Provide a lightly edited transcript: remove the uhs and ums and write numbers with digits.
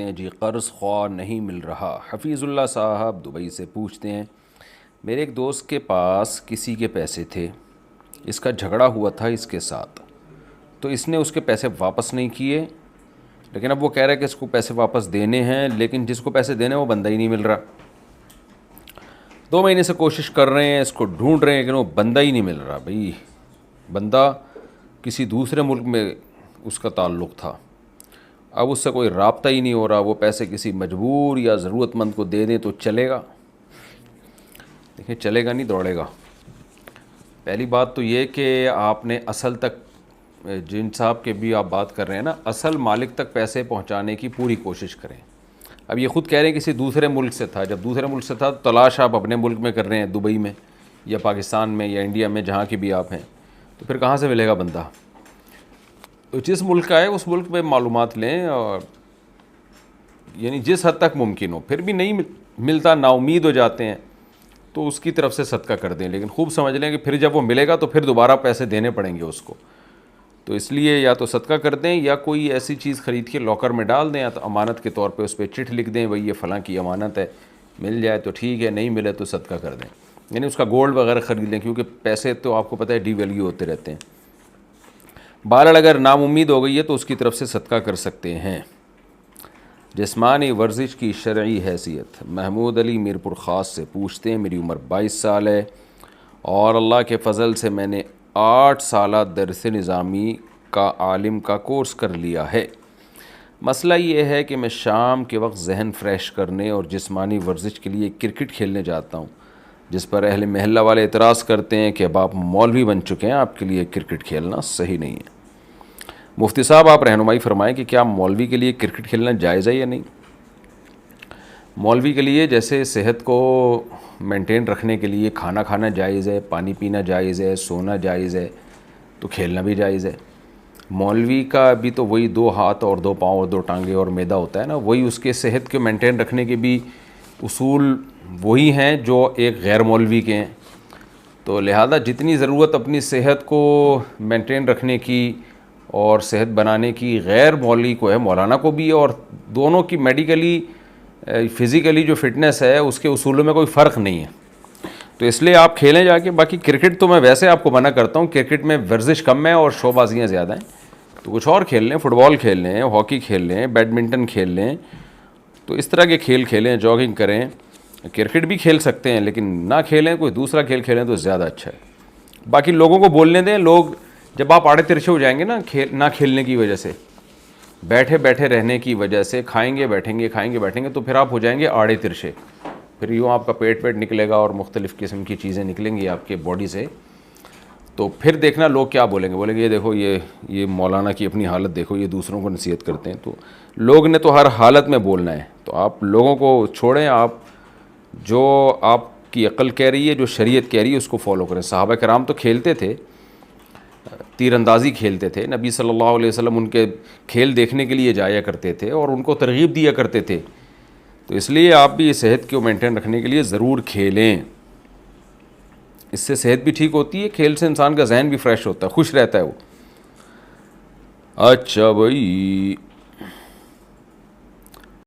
ہیں جی قرض خواہ نہیں مل رہا۔ حفیظ اللہ صاحب دبئی سے پوچھتے ہیں، میرے ایک دوست کے پاس کسی کے پیسے تھے، اس کا جھگڑا ہوا تھا اس کے ساتھ، تو اس نے اس کے پیسے واپس نہیں کیے، لیکن اب وہ کہہ رہا ہے کہ اس کو پیسے واپس دینے ہیں، لیکن جس کو پیسے دینے ہیں وہ بندہ ہی نہیں مل رہا۔ 2 مہینے سے کوشش کر رہے ہیں، اس کو ڈھونڈ رہے ہیں، لیکن وہ بندہ ہی نہیں مل رہا۔ بھائی بندہ کسی دوسرے ملک میں اس کا تعلق تھا، اب اس سے کوئی رابطہ ہی نہیں ہو رہا، وہ پیسے کسی مجبور یا ضرورت مند کو دے دیں تو چلے گا؟ دیکھیں چلے گا نہیں، دوڑے گا۔ پہلی بات تو یہ کہ آپ نے اصل تک، جن صاحب کے بھی آپ بات کر رہے ہیں نا، اصل مالک تک پیسے پہنچانے کی پوری کوشش کریں۔ اب یہ خود کہہ رہے ہیں کسی دوسرے ملک سے تھا، جب دوسرے ملک سے تھا تو تلاش آپ اپنے ملک میں کر رہے ہیں، دبئی میں یا پاکستان میں یا انڈیا میں، جہاں کی بھی آپ ہیں، تو پھر کہاں سے ملے گا بندہ؟ تو جس ملک کا ہے اس ملک میں معلومات لیں، اور یعنی جس حد تک ممکن ہو، پھر بھی نہیں ملتا، نا امید ہو جاتے ہیں، تو اس کی طرف سے صدقہ کر دیں، لیکن خوب سمجھ لیں کہ پھر جب وہ ملے گا تو پھر دوبارہ پیسے دینے پڑیں گے اس کو، تو اس لیے یا تو صدقہ کر دیں یا کوئی ایسی چیز خرید کے لاکر میں ڈال دیں، یا تو امانت کے طور پہ اس پہ چٹھ لکھ دیں، بھائی یہ فلاں کی امانت ہے، مل جائے تو ٹھیک ہے، نہیں ملے تو صدقہ کر دیں، یعنی اس کا گولڈ وغیرہ خرید لیں، کیونکہ پیسے تو آپ کو پتہ ہے ڈی ویلیو ہوتے رہتے ہیں۔ بہرحال اگر نام امید ہو گئی ہے تو اس کی طرف سے صدقہ کر سکتے ہیں۔ جسمانی ورزش کی شرعی حیثیت، محمود علی میرپور خاص سے پوچھتے ہیں، میری عمر 22 سال ہے اور اللہ کے فضل سے میں نے 8 سالہ درس نظامی کا عالم کا کورس کر لیا ہے۔ مسئلہ یہ ہے کہ میں شام کے وقت ذہن فریش کرنے اور جسمانی ورزش کے لیے کرکٹ کھیلنے جاتا ہوں، جس پر اہل محلہ والے اعتراض کرتے ہیں کہ اب آپ مولوی بن چکے ہیں، آپ کے لیے کرکٹ کھیلنا صحیح نہیں ہے۔ مفتی صاحب آپ رہنمائی فرمائیں کہ کیا مولوی کے لیے کرکٹ کھیلنا جائز ہے یا نہیں؟ مولوی کے لیے جیسے صحت کو مینٹین رکھنے کے لیے کھانا کھانا جائز ہے، پانی پینا جائز ہے، سونا جائز ہے، تو کھیلنا بھی جائز ہے۔ مولوی کا بھی تو وہی 2 ہاتھ اور 2 پاؤں اور 2 ٹانگیں اور معدہ ہوتا ہے نا، وہی اس کے صحت کے مینٹین رکھنے کے بھی اصول وہی ہیں جو ایک غیر مولوی کے ہیں، تو لہذا جتنی ضرورت اپنی صحت کو مینٹین رکھنے کی اور صحت بنانے کی غیر مولوی کو ہے، مولانا کو بھی ہے، اور دونوں کی میڈیکلی فزیکلی جو فٹنس ہے اس کے اصولوں میں کوئی فرق نہیں ہے، تو اس لیے آپ کھیلیں جا کے۔ باقی کرکٹ تو میں ویسے آپ کو منع کرتا ہوں، کرکٹ میں ورزش کم ہے اور شو بازیاں زیادہ ہیں، تو کچھ اور کھیل لیں، فٹ بال کھیل لیں، ہاکی کھیل لیں، بیڈمنٹن کھیل لیں، تو اس طرح کے کھیل کھیلیں، جاگنگ کریں۔ کرکٹ بھی کھیل سکتے ہیں لیکن نہ کھیلیں، کوئی دوسرا کھیل کھیلیں تو زیادہ اچھا ہے۔ باقی لوگوں کو بولنے دیں، لوگ جب آپ آڑے ترچھے ہو جائیں گے نا نہ کھیلنے کی وجہ سے، بیٹھے بیٹھے رہنے کی وجہ سے، کھائیں گے بیٹھیں گے کھائیں گے بیٹھیں گے، تو پھر آپ ہو جائیں گے آڑے ترچھے، پھر یوں آپ کا پیٹ نکلے گا اور مختلف قسم کی چیزیں نکلیں گی آپ کے باڈی سے، تو پھر دیکھنا لوگ کیا بولیں گے، یہ دیکھو یہ مولانا کی اپنی حالت دیکھو، یہ دوسروں کو نصیحت کرتے ہیں۔ تو لوگ نے تو ہر حالت میں بولنا ہے، تو آپ لوگوں کو چھوڑیں، آپ جو آپ کی عقل کہہ رہی ہے، جو شریعت کہہ رہی ہے اس کو فالو کریں۔ صحابہ کرام تو کھیلتے تھے، تیر اندازی کھیلتے تھے، نبی صلی اللہ علیہ وسلم ان کے کھیل دیکھنے کے لیے جایا کرتے تھے اور ان کو ترغیب دیا کرتے تھے، تو اس لیے آپ بھی صحت کو مینٹین رکھنے کے لیے ضرور کھیلیں، اس سے صحت بھی ٹھیک ہوتی ہے، کھیل سے انسان کا ذہن بھی فریش ہوتا ہے، خوش رہتا ہے وہ۔ اچھا بھائی